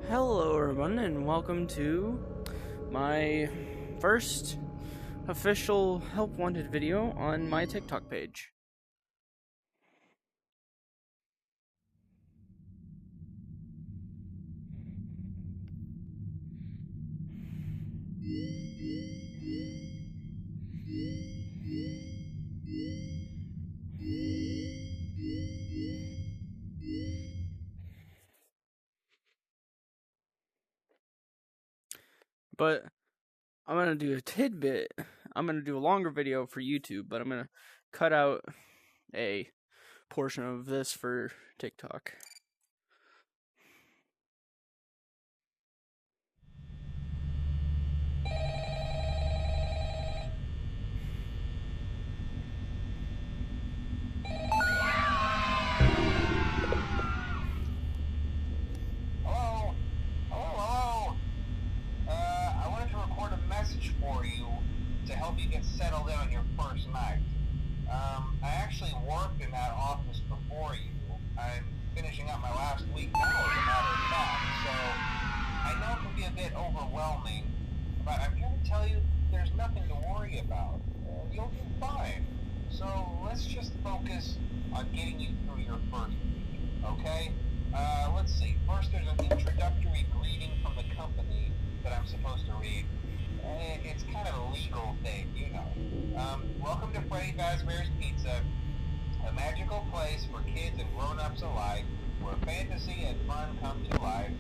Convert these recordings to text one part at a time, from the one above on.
Hello everyone and welcome to my first official help wanted video on my TikTok page. But I'm going to do a tidbit. I'm going to do a longer video for YouTube, but I'm going to cut out a portion of this for TikTok. I wanted to record a message for you to help you get settled in on your first night. I actually worked in that office before you. I'm finishing up my last week now, as a matter of fact, so I know it can be a bit overwhelming, but I'm here to tell you there's nothing to worry about. You'll be fine. So let's just focus on getting you through your first week, okay? Let's see. First, there's an introductory greeting from the company that I'm supposed to read. It's kind of a legal thing, you know. Welcome to Freddy Fazbear's Pizza, a magical place for kids and grown-ups alike, where fantasy and fun come to life.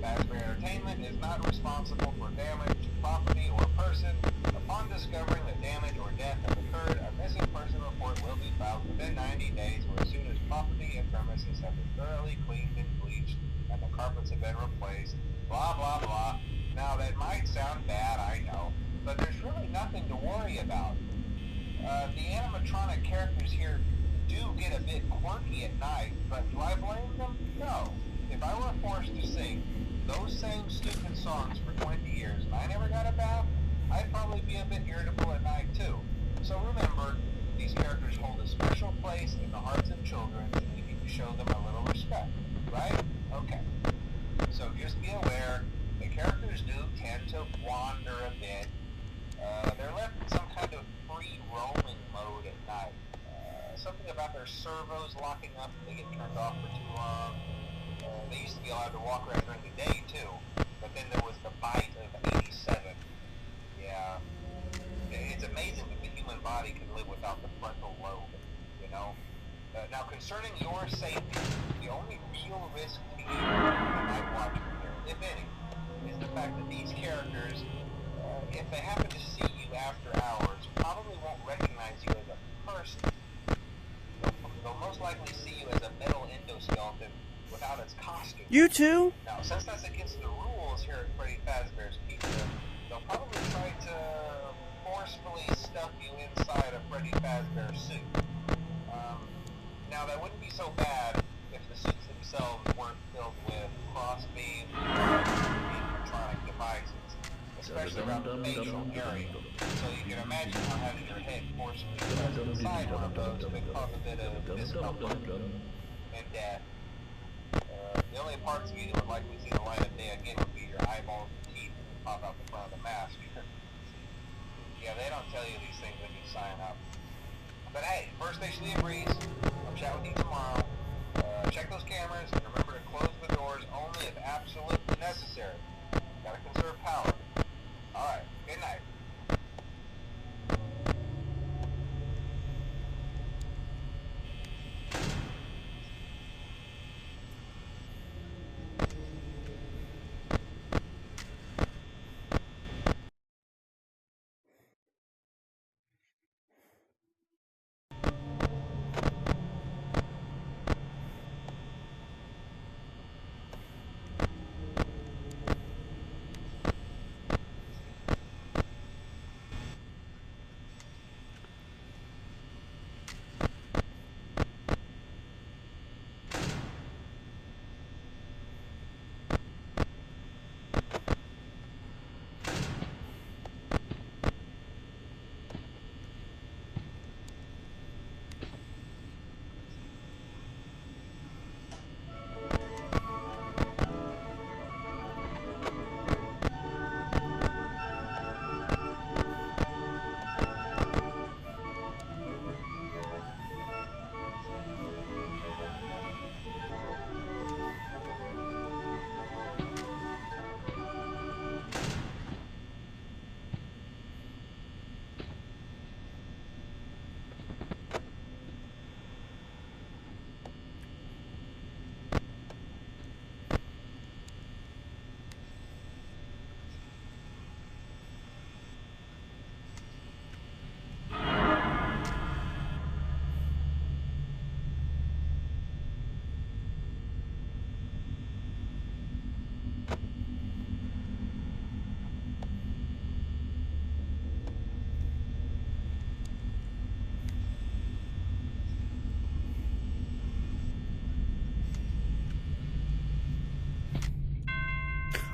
Fazbear Entertainment is not responsible for damage to property or person. Upon discovering that damage or death has occurred, a missing person report will be filed within 90 days or as soon as property and premises have been thoroughly cleaned and bleached and the carpets have been replaced. Blah, blah, blah. Now, that might sound bad, I know, but there's really nothing to worry about. The animatronic characters here do get a bit quirky at night, but do I blame them? No. If I were forced to sing those same stupid songs for 20 years and I never got a bath, I'd probably be a bit irritable at night too. So remember, these characters hold a special place in the hearts of children and we need to show them a little respect, right? Okay. So just be aware, the characters do tend to wander a bit. They're left in some kind of free roaming mode at night. Something about their servos locking up if they get turned off for too long. They used to be allowed to walk around during the day too, but then there was the bite of 87. Yeah, it's amazing that the human body can live without the frontal lobe, you know? Now concerning your safety, the only real risk to you, the Night Watcher here, if any, is the fact that these characters, if they happen to see you after hours, probably won't recognize you as a person. They'll most likely see you as a metal endoskeleton without its costume. You too? Now, since that's against the rules here at Freddy Fazbear's Pizza, they'll probably try to forcefully stuff you inside a Freddy Fazbear suit. Now, that wouldn't be so bad if the suits themselves weren't filled with crossbeams or animatronic devices, especially around the facial area. So you can imagine how having your head forcefully pressed inside one of those could cause a bit of discomfort and death. The only parts of you that would likely see the light of day again would be your eyeballs and teeth that pop out the front of the mask. Yeah, they don't tell you these things when you sign up. But hey, First Station of the Breeze, I'll chat with you tomorrow. Check those cameras and remember to close the doors only if absolutely necessary. Gotta conserve power. Alright, good night.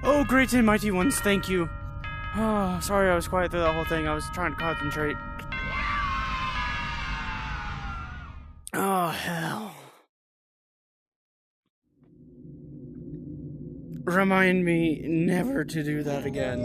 Oh, great and mighty ones, thank you. Oh, sorry I was quiet through the whole thing. I was trying to concentrate. Oh, hell. Remind me never to do that again.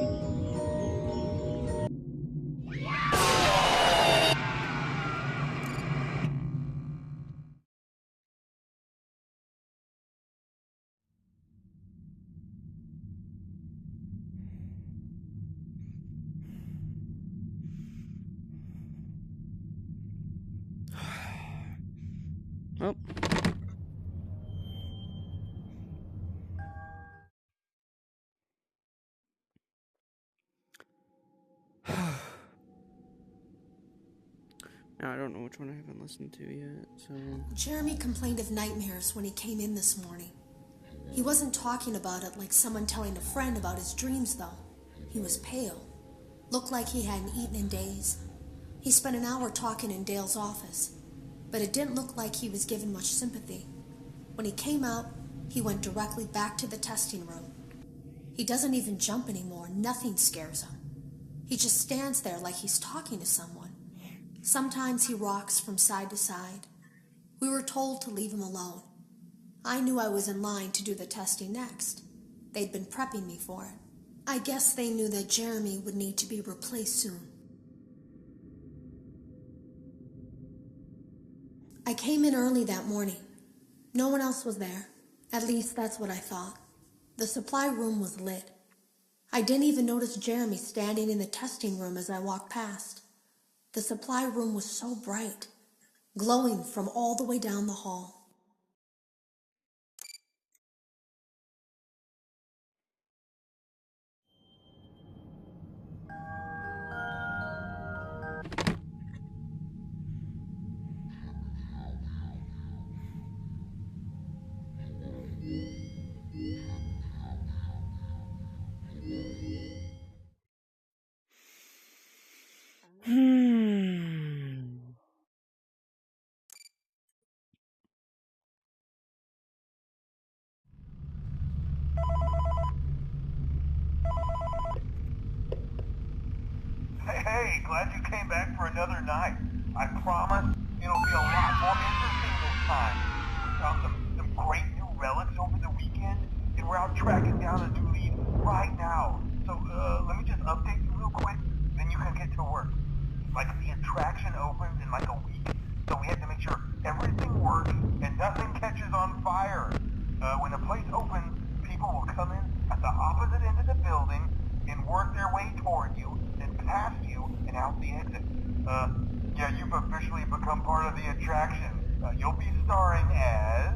Oh. Now I don't know which one I haven't listened to yet, so... Jeremy complained of nightmares when he came in this morning. He wasn't talking about it like someone telling a friend about his dreams, though. He was pale. Looked like he hadn't eaten in days. He spent an hour talking in Dale's office, but it didn't look like he was given much sympathy. When he came out, he went directly back to the testing room. He doesn't even jump anymore. Nothing scares him. He just stands there like he's talking to someone. Sometimes he rocks from side to side. We were told to leave him alone. I knew I was in line to do the testing next. They'd been prepping me for it. I guess they knew that Jeremy would need to be replaced soon. I came in early that morning. No one else was there. At least that's what I thought. The supply room was lit. I didn't even notice Jeremy standing in the testing room as I walked past. The supply room was so bright, glowing from all the way down the hall. Hey, glad you came back for another night. I promise it'll be a lot more interesting this time. We found some great new relics over the weekend, and we're out tracking down a new lead right now. So, let me just update you real quick, then you can get to work. Like, the attraction opens in like a week, so we have to make sure everything works and nothing catches on fire. When the place opens, people will come in at the opposite end of the building and work their way toward you, then past you, and out the exit. Yeah, you've officially become part of the attraction. You'll be starring as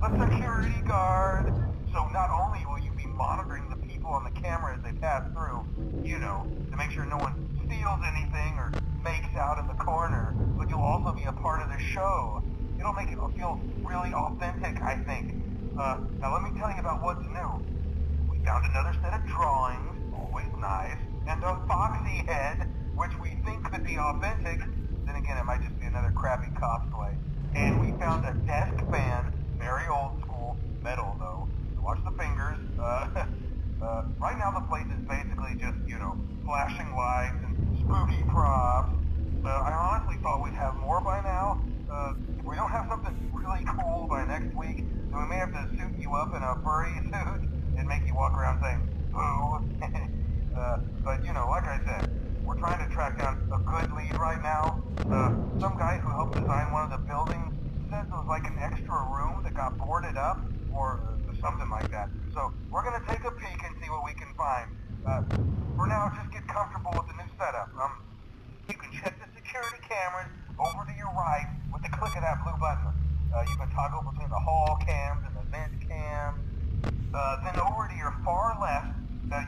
a security guard. So not only will you be monitoring the people on the camera as they pass through, you know, to make sure no one steals anything or makes out in the corner, but you'll also be a part of the show. It'll make it feel really authentic, I think. Now let me tell you about what's new. We found another set of drawings, always nice, and a foxy head, which we think could be authentic. Then again, it might just be another crappy cosplay. And we found a desk fan, very old school, metal though. So watch the fingers. Right now the place is basically just, you know, flashing lights and spooky props. I honestly thought we'd have more by now. If we don't have something really cool by next week, then we may have to suit you up in a furry suit and make you walk around saying, boo. But, you know, like I said, we're trying to track down a good lead right now. Some guy who helped design one of the buildings says it was like an extra room that got boarded up, or something like that. So, we're gonna take a peek and see what we can find. For now, just get comfortable with the new setup. You can check the security cameras over to your right with the click of that blue button. You can toggle between the hall cams and the vent cams. Then over to your far left,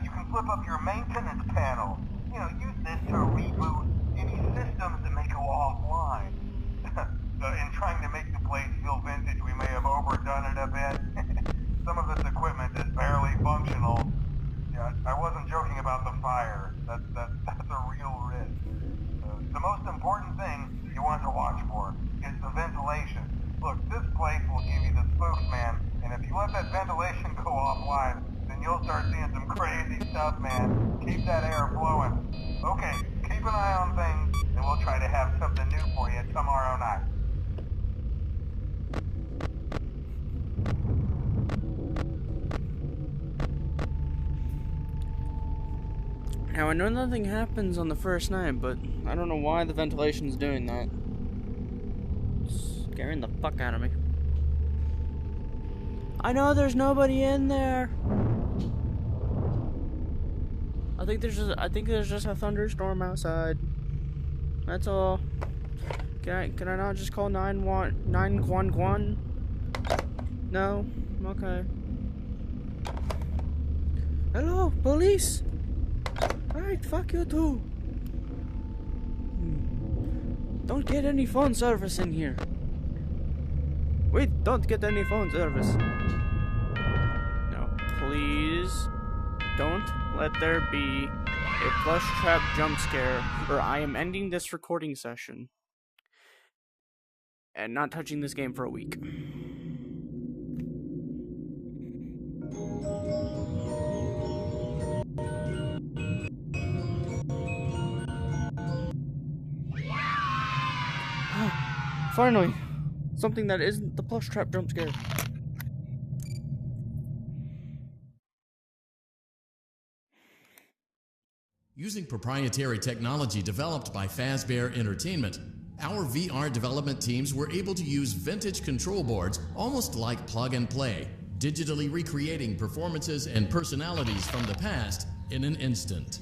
you can flip up your maintenance panel. You know, use this to reboot any systems that may go offline. In trying to make the place feel vintage, we may have overdone it a bit. Some of this equipment is barely functional. Yeah, I wasn't joking about the fire. That's a real risk. The most important thing you want to watch for is the ventilation. Look, this place will give you the spooks, man, and if you let that ventilation go offline, then you'll start seeing some crazy stuff, man. Keep that air flowing. Okay, keep an eye on things, and we'll try to have something new for you tomorrow night. Now, I know nothing happens on the first night, but I don't know why the ventilation's doing that. It's scaring the fuck out of me. I know there's nobody in there. I think there's just a thunderstorm outside. That's all. Can I not just call 911? No? Okay. Hello, police! Alright, fuck you too. Don't get any phone service in here. Wait, don't get any phone service. No, please don't let there be a plush trap jump scare, or I am ending this recording session and not touching this game for a week. Finally, something that isn't the plush trap jump scare. Using proprietary technology developed by Fazbear Entertainment, our VR development teams were able to use vintage control boards almost like plug and play, digitally recreating performances and personalities from the past in an instant.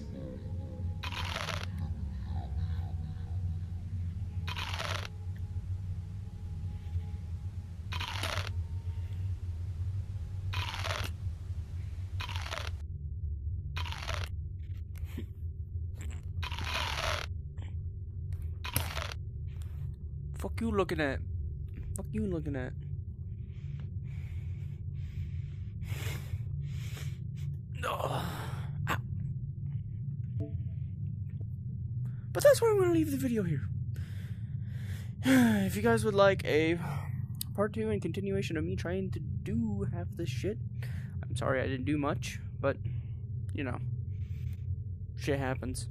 Fuck you looking at? Fuck you looking at? Oh. Ow. But that's why I'm gonna leave the video here. If you guys would like a part 2 and continuation of me trying to do half this shit, I'm sorry I didn't do much, but you know, shit happens.